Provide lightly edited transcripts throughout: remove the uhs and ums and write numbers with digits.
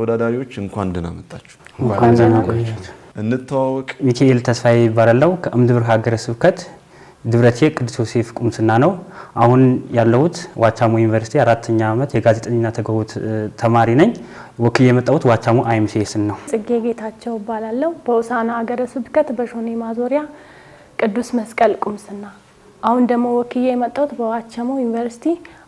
ተወዳዳሪዎች እንኳን ደህና መጣችሁ። እንኳን ደህና ቆያችሁ። እንተዋወቅ። ሚካኤል ተስፋዬ ይባላል። ከእምድብር ሀገረ ስብከት ድብረቴ ቅዱስ ዮሴፍ ቁምስና ነው። አሁን ያለሁት ዋቻሞ ዩኒቨርሲቲ 4ኛ ዓመት የጋዜጠኝነት ተገውት ተማሪ ነኝ። ወክዬ የመጣሁት ዋቻሞ አይምሲኤስ ነው። ጽጌ ጌታቸው ይባላል። በሆሳዕና ሀገረ ስብከት በሾኔ ማዞሪያ ቅዱስ መስቀል ቁምስና። አሁን ደግሞ ወክዬ የመጣሁት በዋቻሞ ዩኒቨርሲቲ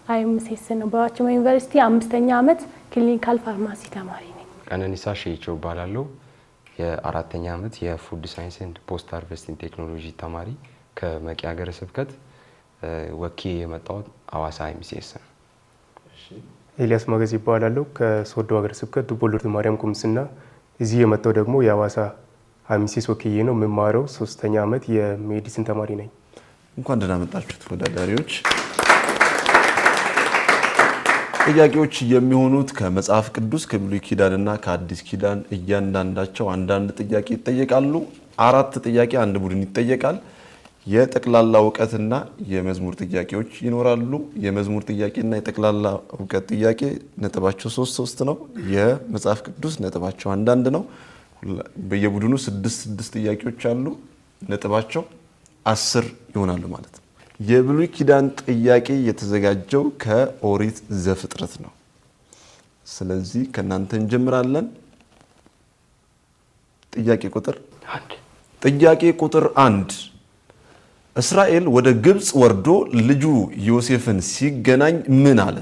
አይምሲኤስ ነው። በዋቻሞ ዩኒቨርሲቲ 5ኛ ዓመት ክሊኒካል ፋርማሲ ተማሪ ነኝ። ቀነኒሳ ሼቾ ይባላል። የ4ኛ ዓመት የፉድ ሳይንስ ኤንድ ፖስት ሃርቨስቲንግ ቴክኖሎጂ ተማሪ ከመቂ ሀገረ ስብከት ወክዬ የመጣሁት ሐዋሳ አይምሲኤስ ነው። ኤልያስ ማገዝ ይባላል። ከሶዶ ሀገረ ስብከት ዱቦሎርድ ማርያም ቁምስና እዚህ የመጣው ደግሞ የሐዋሳ አይምሲኤስ ወክዬ ነው። የምማረው 3ኛ ዓመት የሜዲሲን ተማሪ ነኝ። እንኳን ደህና መጣችሁ ተወዳዳሪዎች። ጥያቄዎች የሚሆኑት ከመጽሐፍ ቅዱስ ከብሉይ ኪዳንና ከአዲስ ኪዳን እያንዳንዳቸው አንዳንድ ጥያቄ ይጠየቃሉ። 4 ጥያቄ አንድ ቡድን ይጠየቃል። የጠቅላላ ዕውቀትና የመዝሙር ጥያቄዎች ይኖራሉ። የመዝሙር ጥያቄና የጠቅላላ ዕውቀት ጥያቄ ነጥባቸው 3 ነው። የመጽሐፍ ቅዱስ ነጥባቸው አንዳንድ ነው። በየቡድኑ 6 ጥያቄዎች አሉ። ነጥባቸው 10 ይሆናሉ ማለት ነው። የብሉይ ኪዳን ጥያቄ የተዘጋጀው ከኦሪት ዘፍጥረት ነው። ስለዚህ ከናንተ እንጀምራለን። ጥያቄ ቁጥር 1 እስራኤል ወደ ግብጽ ወርዶ ልጁ ዮሴፍን ሲገናኝ ምን አለ?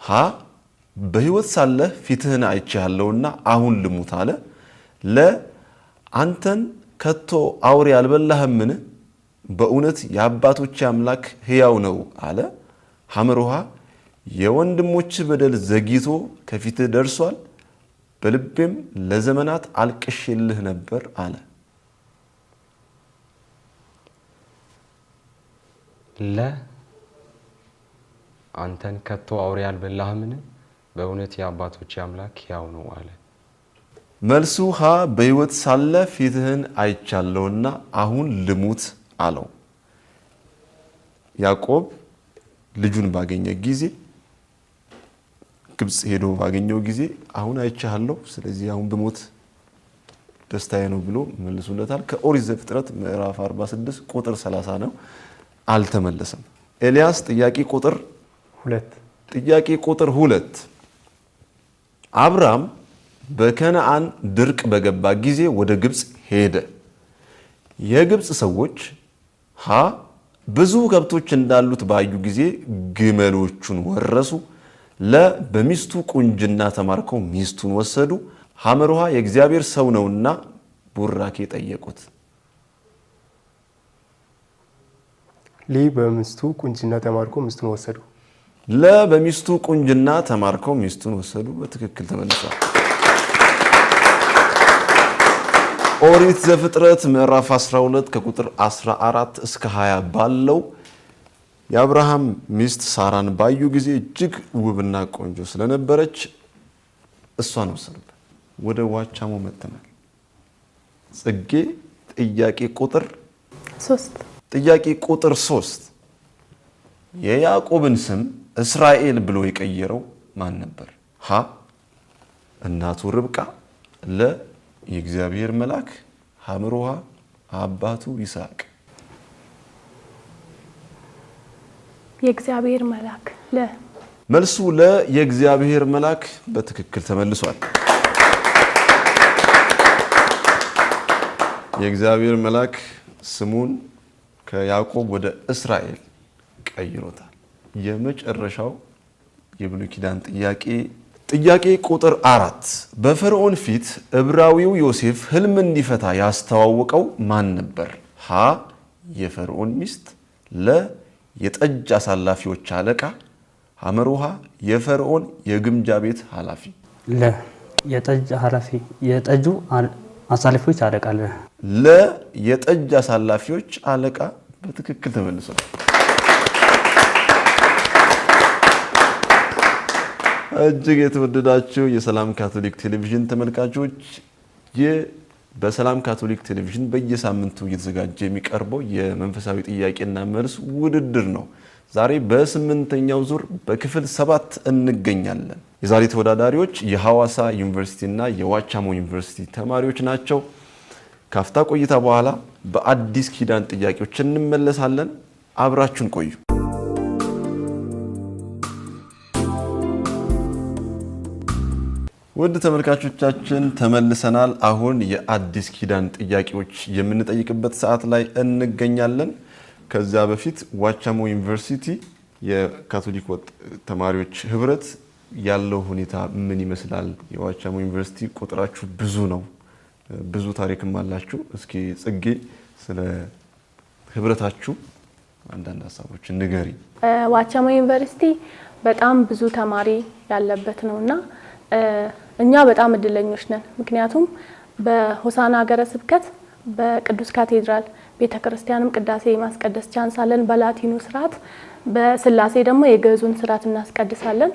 ሀ በሕይወት ሳለ ፊትህን አይቻለውና አሁን ልሙት አለ። ለ አንተን ከቶ አውሬ አልበላህምን? በእውነት የአባቶች አምላክ ሕያው ነው አለ። ሐመሩሃ የወንድሞች በደል ዘግይቶ ከፊትህ ደርሷል፣ በልቤም ለዘመናት አልቅሼልህ ነበር አለ። ለ አንተን ከቶ አውሬ አልበላህምን? በእውነት የአባቶች አምላክ ሕያው ነው አለ። መልሱ ሀ በሕይወት ሳለ ፊትህን አይቻለውና አሁን ልሙት አለው። ያዕቆብ ልጁን ባገኘ ጊዜ ግብጽ ሄዶ ባገኘው ጊዜ አሁን አይቻለሁ፣ ስለዚህ አሁን ብሞት ደስታዬ ነው ብሎ መልሶለታል። ከኦሪት ዘፍጥረት ምዕራፍ 46 ቁጥር 30 ነው። አልተመለሰም። ኤልያስ ጥያቄ ቁጥር 2 አብርሃም በከነዓን ድርቅ በገባ ጊዜ ወደ ግብጽ ሄደ። የግብጽ ሰዎች ሀ ብዙ ከብቶች እንዳሉት ባዩ ጊዜ ግመሎቹን ወረሱ። ለ በሚስቱ ቁንጅና ተማርከው ሚስቱን ወሰዱ። ሐመሩሃ የእግዚአብሔር ሰው ነውና ቡራኬ ጠየቁት። ሊ በሚስቱ ቁንጅና ተማርከው ሚስቱን ወሰዱ። ለ በሚስቱ ቁንጅና ተማርከው ሚስቱን ወሰዱ። በትክክል ተመልሷል። ኦሪት ዘፍጥረት ምዕራፍ 12 ከቁጥር 14 እስከ 20 ባለው የአብርሃም ሚስት ሳራን ባዩ ጊዜ እጅግ ውብና ቆንጆ ስለነበረች እሷን ወሰዱበት። ወደ ዋቻሞ መተናል። ጽጌ ጥያቄ ቁጥር 3 የያዕቆብን ስም እስራኤል ብሎ የቀየረው ማን ነበር? ሀ እናቱ ርብቃ፣ ለ የእግዚአብሔር መልአክ፣ ሐመሩሃ አባቱ ይስሐቅ። የእግዚአብሔር መልአክ ለ መልሱ ለ የእግዚአብሔር መልአክ በትክክል ተመልሷል። የእግዚአብሔር መልአክ ስሙን ከያዕቆብ ወደ እስራኤል ቀይሮታል። የመጨረሻው የብሉይ ኪዳን ጥያቄ ቁጥር 4 በፈርዖን ፊት ዕብራዊው ዮሴፍ ህልም እንዲፈታ ያስተዋወቀው ማን ነበር? ሀ የፈርዖን ሚስት፣ ለ የጠጅ አሳላፊዎች አለቃ፣ ሐመሩሃ የፈርዖን የግምጃ ቤት ኃላፊ። ለ የጠጁ አሳላፊዎች አለቃ። ለ የጠጅ አሳላፊዎች አለቃ በትክክል ተመልሷል። እጅግ የተወደዳችሁ የሰላም ካቶሊክ ቴሌቪዥን ተመልካቾች በሰላም ካቶሊክ ቴሌቪዥን በየሳምንቱ እየተዘጋጀ የሚቀርበው የመንፈሳዊ ጥያቄና መልስ ውድድር ነው። ዛሬ በ8ኛው ዙር በክፍል 7 እንገኛለን። የዛሬ ተወዳዳሪዎች የሐዋሳ ዩኒቨርሲቲ እና የዋቻሞ ዩኒቨርሲቲ ተማሪዎች ናቸው። ካፍታ ቆይታ በኋላ በአዲስ ኪዳን ጥያቄዎች እንመለሳለን። አብራችሁን ቆዩ። ውድ ተመልካቾቻችን ተመልሰናል። አሁን የአዲስ ኪዳን ጥያቄዎች የምንጠይቅበት ሰዓት ላይ እንገኛለን። ከዛ በፊት ዋቻሞ ዩኒቨርሲቲ የካቶሊክ ተማሪዎች ህብረት ያለው ሁኔታ ምን ይመስላል? የዋቻሞ ዩኒቨርሲቲ ቁጥራችሁ ብዙ ነው፣ ብዙ ታሪክም አላችሁ። እስኪ ጽጌ ስለ ህብረታችሁ አንዳንድ ሀሳቦችን ንገሪ። ዋቻሞ ዩኒቨርሲቲ በጣም ብዙ ተማሪ ያለበት ነውና እኛ በጣም እድለኞች ነን። ምክንያቱም በሆሳና ሀገረ ስብከት በቅዱስ ካቴድራል ቤተክርስቲያንም ቅዳሴ ማስቀደስ ቻንስ አለን በላቲኑ ስርዓት፣ በስላሴ ደግሞ የግዕዙን ስርዓት እናስቀድሳለን።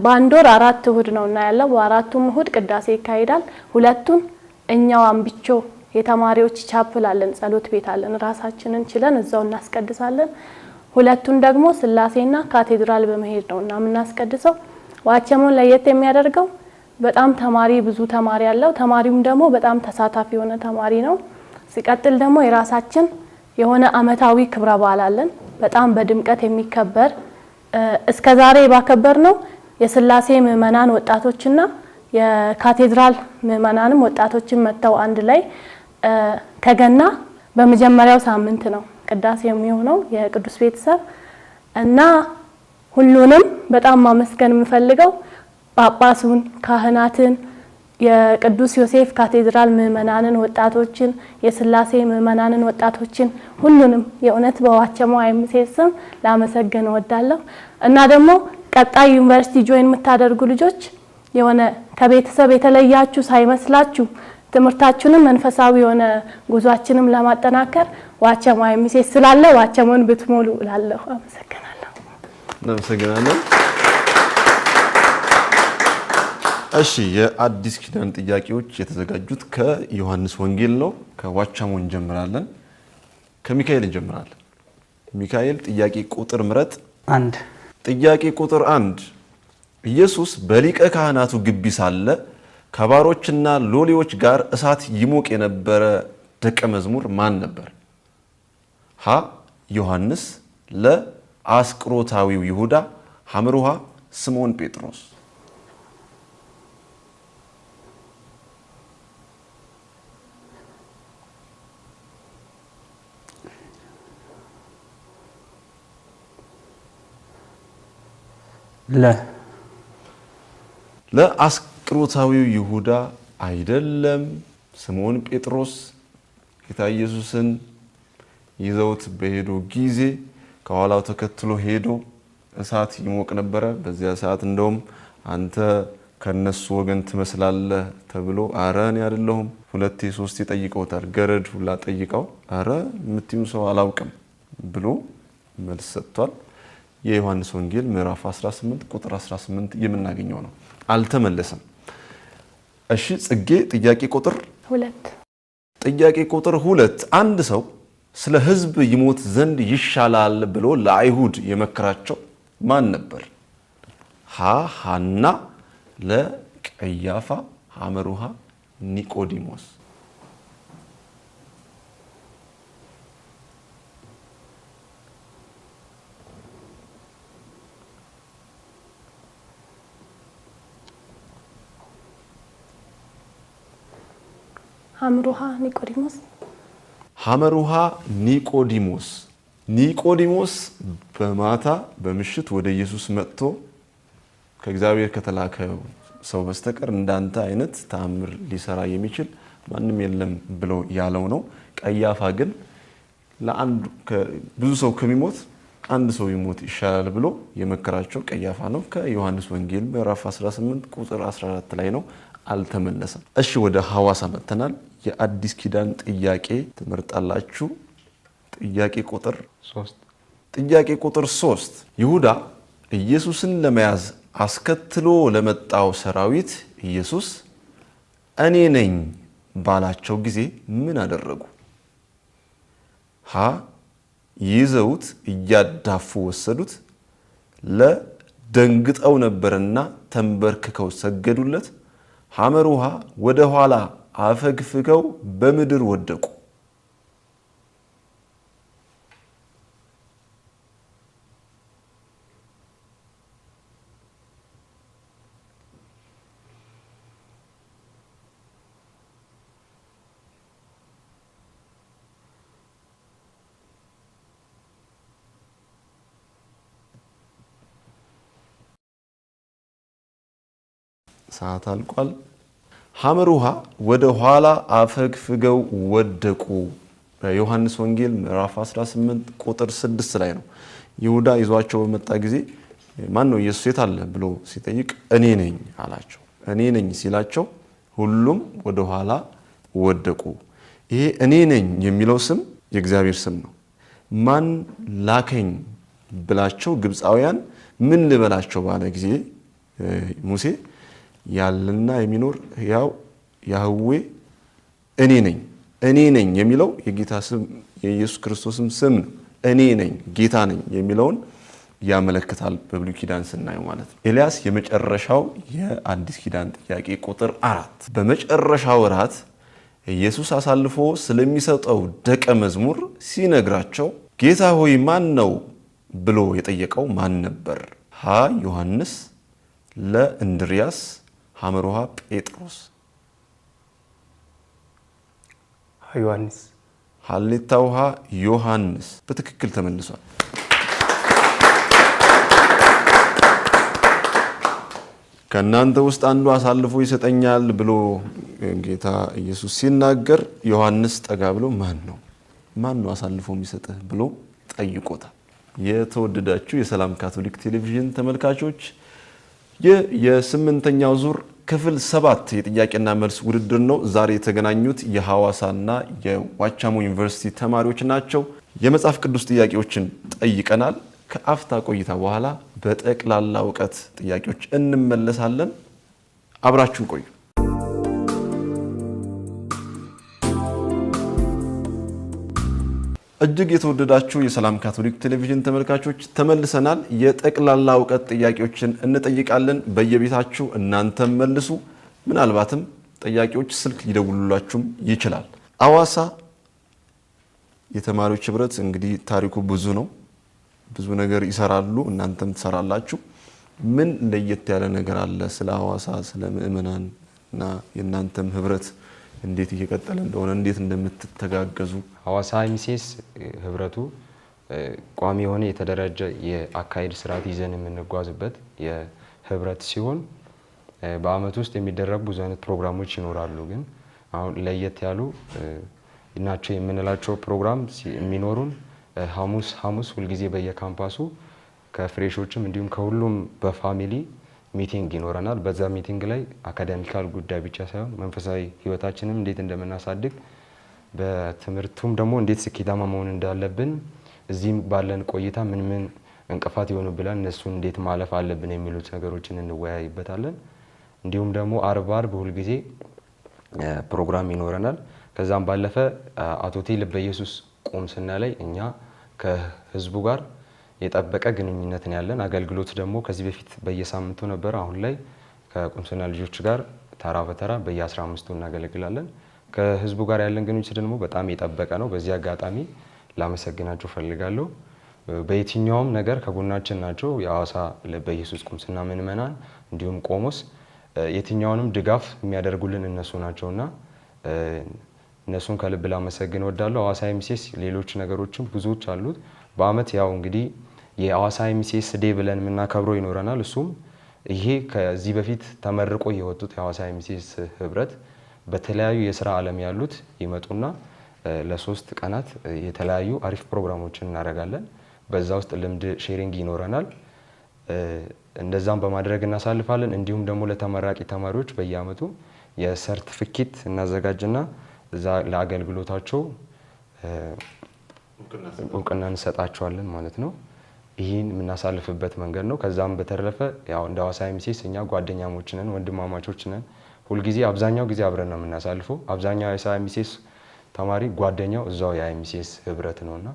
በአንድ ወር 4 እሁድ ነውና ያለው በአራቱም እሁድ ቅዳሴ ይካሄዳል። ሁለቱን እኛው አምብቾ የተማሪዎች ቻፕል አለን፣ ጸሎት ቤት አለን፣ ራሳችንን ችለን እዛው እናስቀድሳለን። ሁለቱን ደግሞ ስላሴና ካቴድራል በመሄድ ነውና የምናስቀድሰው። ዋቻሞን ለየት የሚያደርገው በጣም ተማሪ ብዙ ተማሪ ያለው፣ ተማሪውም ደግሞ በጣም ተሳታፊ የሆነ ተማሪ ነው። ሲቀጥል ደግሞ የራሳችን የሆነ አመታዊ ክብረ በዓል አለን በጣም በድምቀት የሚከበር። እስከዛሬ ባከበር ነው የስላሴ ምዕመናን ወጣቶችና የካቴድራል ምዕመናንም ወጣቶችን መተው አንድ ላይ ከገና በመጀመሪያው ሳምንት ነው ቅዳሴ የሚሆነው የቅዱስ ቤተሰብ እና ሁሉንም በጣም ማመስገን የምፈልገው ጳጳሱን፣ ካህናትን፣ የቅዱስ ዮሴፍ ካቴድራል ምዕመናንን ወጣቶችን፣ የስላሴ ምዕመናንን ወጣቶችን ሁሉንም የእውነት በዋቻሞ አይምሴስም ላመሰግን እወዳለሁ። እና ደግሞ ቀጣይ ዩኒቨርሲቲ ጆይን የምታደርጉ ልጆች የሆነ ከቤተሰብ የተለያችሁ ሳይመስላችሁ ትምህርታችሁንም መንፈሳዊ የሆነ ጉዟችንም ለማጠናከር ዋቻሞ አይምሴስ ስላለ ዋቻሞን ብትሞሉ እላለሁ። አመሰግናለሁ። እናመሰግናለን። እሺ የአዲስ ኪዳን ጥያቄዎች የተዘጋጁት ከዮሐንስ ወንጌል ነው። ከዋቻሞ እንጀምራለን። ከሚካኤል እንጀምራለን። ሚካኤል ጥያቄ ቁጥር ምረጥ። 1 ጥያቄ ቁጥር 1 ኢየሱስ በሊቀ ካህናቱ ግቢ ሳለ ከባሮችና ሎሌዎች ጋር እሳት ይሞቅ የነበረ ደቀ መዝሙር ማን ነበር? ሀ ዮሐንስ፣ ለ አስቆሮታዊው ይሁዳ፣ ሐምሩሃ ስምዖን ጴጥሮስ። ለአስቆሮታዊው ይሁዳ አይደለም፣ ስምዖን ጴጥሮስ ጌታ ኢየሱስን ይዘውት በሄዱ ጊዜ ከኋላው ተከትሎ ሄዶ እሳት ይሞቅ ነበረ። በዚያ ሰዓት እንደውም አንተ ከነሱ ወገን ትመስላለህ ተብሎ አረ እኔ አይደለሁም 2-3 ጠይቀውታል። ገረድ ሁላ ጠይቀው አረ የምትዩ ሰው አላውቅም ብሎ መልስ ሰጥቷል። የዮሐንስ ወንጌል ምዕራፍ 18 ቁጥር 18 የምናገኘው ነው። አልተመለሰም። እሺ ጽጌ ጥያቄ ቁጥር 2 ጥያቄ ቁጥር 2 አንድ ሰው ስለ ሕዝብ ይሞት ዘንድ ይሻላል ብሎ ለአይሁድ የመከራቸው ማን ነበር? ሀ ሐና፣ ለ ቀያፋ፣ ሐመሩሃ ኒቆዲሞስ። ሐመሩሃ ኒቆዲሞስ። ሐመሩሃ ኒቆዲሞስ። ኒቆዲሞስ በማታ በምሽት ወደ ኢየሱስ መጥቶ ከእግዚአብሔር ከተላከው ሰው በስተቀር እንዳንተ አይነት ተአምር ሊሰራ የሚችል ማንም የለም ብሎ ያለው ነው። ቀያፋ ግን ለአንድ ብዙ ሰው ከሚሞት አንድ ሰው ይሞት ይሻላል ብሎ የመከራቸው ቀያፋ ነው። ከዮሐንስ ወንጌል ምዕራፍ 18 ቁጥር 14 ላይ ነው። አልተመለሰም። እሺ ወደ ሐዋሳ መተናል። የአዲስ ኪዳን ጥያቄ ትመርጣላችሁ። ጥያቄ ቁጥር 3 ጥያቄ ቁጥር 3 ይሁዳ ኢየሱስን ለመያዝ አስከትሎ ለመጣው ሰራዊት ኢየሱስ እኔ ነኝ ባላቸው ጊዜ ምን አደረጉ? ሀ ይዘውት እያዳፉ ወሰዱት። ለደንግጠው ነበርና ተንበርክከው ሰገዱለት። ሐመር ውሃ ወደ ኋላ አፈግፍገው በምድር ወደቁ። ሰዓት አልቋል። ሐመር ውሃ ወደ ኋላ አፈግፍገው ወደቁ። በዮሐንስ ወንጌል ምዕራፍ 18 ቁጥር 6 ላይ ነው። ይሁዳ ይዟቸው በመጣ ጊዜ ማን ነው ኢየሱስ የት አለ ብሎ ሲጠይቅ እኔ ነኝ አላቸው። እኔ ነኝ ሲላቸው ሁሉም ወደ ኋላ ወደቁ። ይሄ እኔ ነኝ የሚለው ስም የእግዚአብሔር ስም ነው። ማን ላከኝ ብላቸው ግብፃውያን ምን ልበላቸው ባለ ጊዜ ሙሴ ያለና የሚኖር ያው ያህዌ እኔ ነኝ የሚለው የጌታ ስም የኢየሱስ ክርስቶስም ስም ነው። እኔ ነኝ ጌታ ነኝ የሚለውን ያመለክታል በብሉይ ኪዳን ስናየው ማለት ነው። ኤልያስ የመጨረሻው የአዲስ ኪዳን ጥያቄ ቁጥር 4 በመጨረሻው ወራት ኢየሱስ አሳልፎ ስለሚሰጠው ደቀ መዝሙር ሲነግራቸው ጌታ ሆይ ማን ነው ብሎ የጠየቀው ማን ነበር? ሀ ዮሐንስ፣ ለ እንድርያስ፣ ሐመር ውሃ ጴጥሮስ። ዮሐንስ። ሀሌታ ውሃ ዮሐንስ በትክክል ተመልሷል። ከእናንተ ውስጥ አንዱ አሳልፎ ይሰጠኛል ብሎ ጌታ ኢየሱስ ሲናገር ዮሐንስ ጠጋ ብሎ ማን ነው አሳልፎ የሚሰጥህ ብሎ ጠይቆታል። የተወደዳችሁ የሰላም ካቶሊክ ቴሌቪዥን ተመልካቾች የስምንተኛው ዙር ክፍል 7 የጥያቄና መልስ ውድድር ነው። ዛሬ የተገናኙት የሐዋሳና የዋቻሞ ዩኒቨርሲቲ ተማሪዎች ናቸው። የመጽሐፍ ቅዱስ ጥያቄዎችን ጠይቀናል። ከአፍታ ቆይታ በኋላ በጠቅላላ ዕውቀት ጥያቄዎች እንመለሳለን። አብራችሁን ቆዩ። እጅግ የተወደዳችሁ የሰላም ካቶሊክ ቴሌቪዥን ተመልካቾች ተመልሰናል። የጠቅላላ ዕውቀት ጥያቄዎችን እንጠይቃለን። በየቤታችሁ እናንተም መልሱ። ምናልባትም ጥያቄዎች ስልክ ሊደውሉላችሁም ይችላል። ሐዋሳ የተማሪዎች ህብረት እንግዲህ ታሪኩ ብዙ ነው። ብዙ ነገር ይሰራሉ፣ እናንተም ትሰራላችሁ። ምን ለየት ያለ ነገር አለ ስለ ሐዋሳ ስለ ምእመናን እና የእናንተም ህብረት እንዴት እየቀጠለ እንደሆነ እንዴት እንደምትተጋገዙ? ሐዋሳ ኤምሲኤስ ህብረቱ ቋሚ የሆነ የተደራጀ የአካሄድ ስርዓት ይዘን የምንጓዝበት የህብረት ሲሆን በአመት ውስጥ የሚደረጉ ብዙ አይነት ፕሮግራሞች ይኖራሉ። ግን አሁን ለየት ያሉ ናቸው የምንላቸው ፕሮግራም የሚኖሩን ሐሙስ ሁልጊዜ በየካምፓሱ ከፍሬሾችም እንዲሁም ከሁሉም በፋሚሊ ሚቲንግ ይኖረናል። በዛ ሚቲንግ ላይ አካዳሚካል ጉዳይ ብቻ ሳይሆን መንፈሳዊ ህይወታችንም እንዴት እንደምናሳድግ በትምህርቱም ደግሞ እንዴት ስኬታማ መሆን እንዳለብን እዚህም ባለን ቆይታ ምን እንቅፋት ይሆኑብናል እነሱን እንዴት ማለፍ አለብን የሚሉት ነገሮችን እንወያይበታለን። እንዲሁም ደግሞ አርብ ሁልጊዜ ፕሮግራም ይኖረናል። ከዛም ባለፈ አቶቴ ልበኢየሱስ ቁምስና ላይ እኛ ከህዝቡ ጋር የጠበቀ ግንኙነት ነው ያለን። አገልግሎት ደግሞ ከዚህ በፊት በየሳምንቱ ነበር። አሁን ላይ ከቁምስና ልጆች ጋር ተራ በተራ በየ15ቱ እናገለግላለን። ከህዝቡ ጋር ያለን ግንኙነት ደግሞ በጣም የጠበቀ ነው። በዚህ አጋጣሚ ላመሰግናችሁ ፈልጋለሁ። በየትኛውም ነገር ከጎናችን ናቸው። የሐዋሳ ልበኢየሱስ ቁምስና ምእመናን እንዲሁም ቆሞስ የትኛውንም ድጋፍ የሚያደርጉልን እነሱ ናቸውና እነሱን ከልብ ላመሰግን እወዳለሁ። ሐዋሳ ኤምሲኤስ ሌሎች ነገሮችም ብዙዎች አሉት። በአመት ያው እንግዲህ የሐዋሳ ኤምሲኤስ ዴይ ብለን የምናከብረው ይኖረናል። እሱም ይሄ ከዚህ በፊት ተመርቆ የወጡት የሐዋሳ ኤምሲኤስ ህብረት በተለያዩ የሥራ ዓለም ያሉት ይመጡና ለ3 ቀናት የተለያዩ አሪፍ ፕሮግራሞችን እናደርጋለን። በዛ ውስጥ ልምድ ሼሪንግ ይኖረናል። እንደዛም በማድረግ እናሳልፋለን። እንዲሁም ደግሞ ለተመራቂ ተማሪዎች በየአመቱ የሰርቲፊኬት እናዘጋጅና እዛ ለአገልግሎታቸው እውቅና እንሰጣቸዋለን ማለት ነው። ይህን የምናሳልፍበት መንገድ ነው። ከዛም በተረፈ ያው እንደ ሐዋሳ ኤምሲኤስ እኛ ጓደኛሞች ነን፣ ወንድማማቾች ነን። ሁልጊዜ አብዛኛው ጊዜ አብረን ነው የምናሳልፈው። አብዛኛው የሐዋሳ ኤምሲኤስ ተማሪ ጓደኛው እዛው የኤምሲኤስ ህብረት ነውና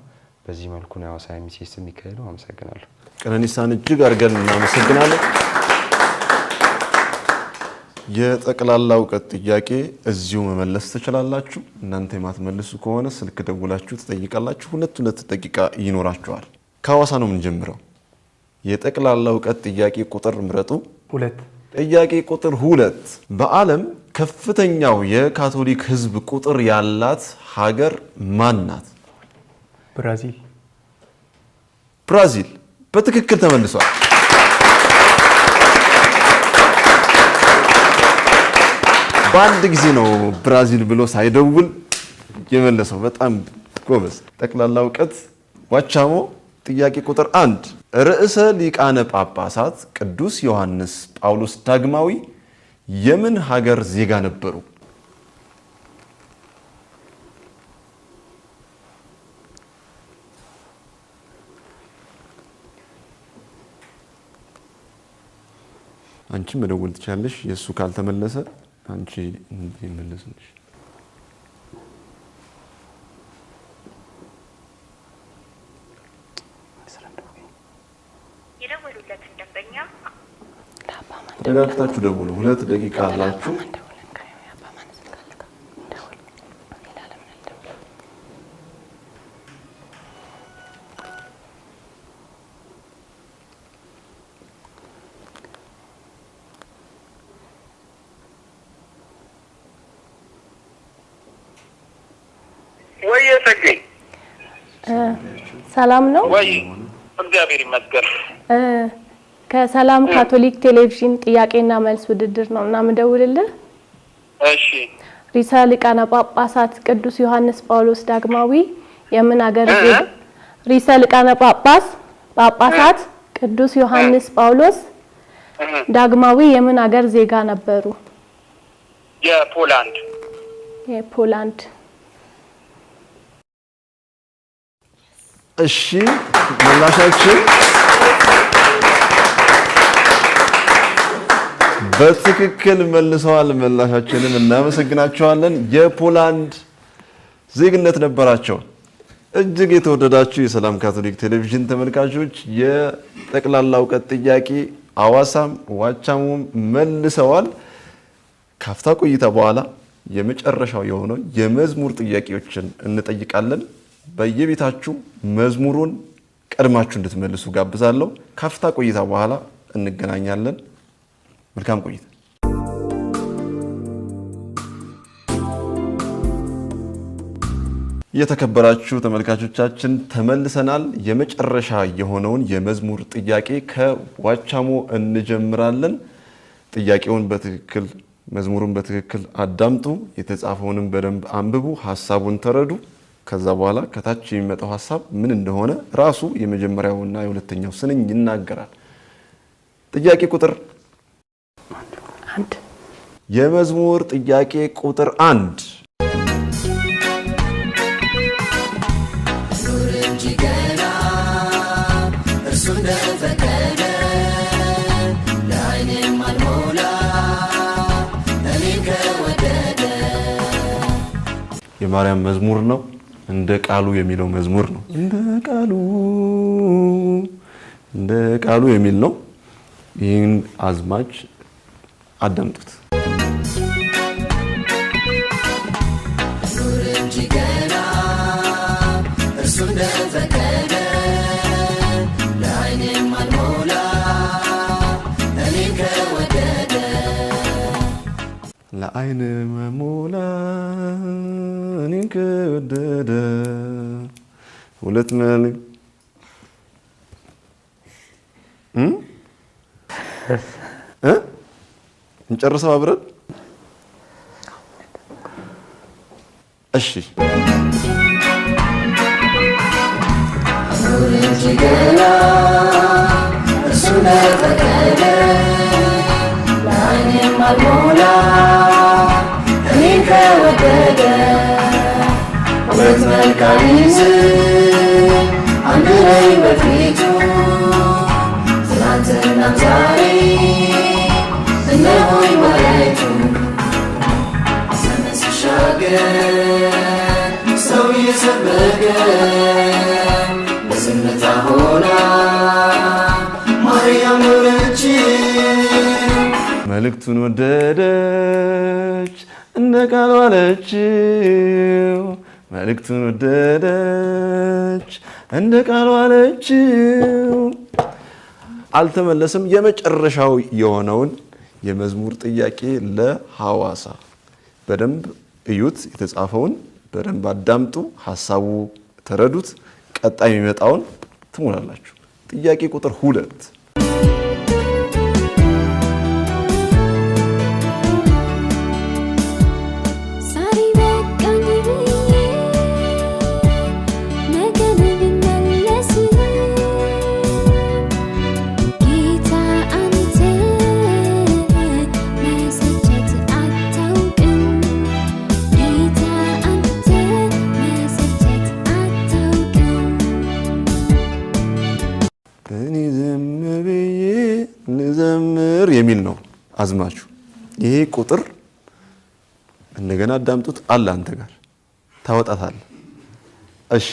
በዚህ መልኩ ነው ሐዋሳ ኤምሲኤስ የሚካሄደው። አመሰግናለሁ። ቀነኒሳን እጅግ አድርገን እናመሰግናለን። የጠቅላላ እውቀት ጥያቄ እዚሁ መመለስ ትችላላችሁ። እናንተ የማትመልሱ ከሆነ ስልክ ደውላችሁ ትጠይቃላችሁ። ሁለት ደቂቃ ይኖራችኋል። ከሐዋሳ ነው የምንጀምረው። የጠቅላላ እውቀት ጥያቄ ቁጥር ምረጡ። 2 ጥያቄ ቁጥር 2 በዓለም ከፍተኛው የካቶሊክ ሕዝብ ቁጥር ያላት ሀገር ማን ናት? ብራዚል። ብራዚል በትክክል ተመልሷል። በአንድ ጊዜ ነው ብራዚል ብሎ ሳይደውል የመለሰው። በጣም ጎበዝ። ጠቅላላ እውቀት ዋቻሞ ጥያቄ ቁጥር 1 ርዕሰ ሊቃነ ጳጳሳት ቅዱስ ዮሐንስ ጳውሎስ ዳግማዊ የምን ሀገር ዜጋ ነበሩ? አንቺ መደወል ትችላለሽ። የሱ ካልተመለሰ አንቺ እንዲመለስልሽ። የደወሉለትን ደንበኛ ደጋግታችሁ ደውሉ። 2 ደቂቃ አላችሁ። ወይ ተገኝ ሰላም ነው ወይ እግዚአብሔር ይመስገን። ከሰላም ካቶሊክ ቴሌቪዥን ጥያቄና መልስ ውድድር ነው እና ምደውልልህ። እሺ ርዕሰ ሊቃነ ጳጳሳት ቅዱስ ዮሐንስ ጳውሎስ ዳግማዊ የምን ሀገር ዜጋ? ርዕሰ ሊቃነ ጳጳሳት ቅዱስ ዮሐንስ ጳውሎስ ዳግማዊ የምን ሀገር ዜጋ ነበሩ? የፖላንድ። እሺ ምላሻችን በትክክል መልሰዋል። ምላሻችንን እናመሰግናቸዋለን። የፖላንድ ዜግነት ነበራቸው። እጅግ የተወደዳችሁ የሰላም ካቶሊክ ቴሌቪዥን ተመልካቾች የጠቅላላ እውቀት ጥያቄ ሐዋሳም ዋቻሞም መልሰዋል። ካፍታ ቆይታ በኋላ የመጨረሻው የሆነው የመዝሙር ጥያቄዎችን እንጠይቃለን። በየቤታችሁ መዝሙሩን ቀድማችሁ እንድትመልሱ ጋብዛለሁ። ካፍታ ቆይታ በኋላ እንገናኛለን። መልካም ቆይታ። የተከበራችሁ ተመልካቾቻችን ተመልሰናል። የመጨረሻ የሆነውን የመዝሙር ጥያቄ ከዋቻሞ እንጀምራለን። ጥያቄውን በትክክል መዝሙሩን በትክክል አዳምጡ። የተጻፈውንም በደንብ አንብቡ። ሐሳቡን ተረዱ። ከዛ በኋላ ከታች የሚመጣው ሐሳብ ምን እንደሆነ ራሱ የመጀመሪያውና የሁለተኛው ስንኝ ይናገራል። ጥያቄ ቁጥር 1 የመዝሙር ጥያቄ ቁጥር 1 የማርያም መዝሙር ነው። እንደ ቃሉ የሚለው መዝሙር ነው። እንደ ቃሉ የሚል ነው። ይህን አዝማች አዳምጡት። ለዓይን መሞላ እኔን ከወደደ ሁለት መልክ እንጨርሰው አብረን። እሺ So you said መልእክቱን ወደደች እንደ ቃል ዋለችው መልእክቱን ወደደች እንደ ቃል ዋለችው አልተመለሰም የመጨረሻው የሆነውን የመዝሙር ጥያቄ ለሐዋሳ በደንብ እዩት የተጻፈውን በደንብ አዳምጡ ሐሳቡ ተረዱት ቀጣይ የሚመጣውን ትሞላላችሁ ጥያቄ ቁጥር 2 የሚል ነው አዝማችሁ ይሄ ቁጥር እንደገና አዳምጡት አለ አንተ ጋር ታወጣታለህ እሺ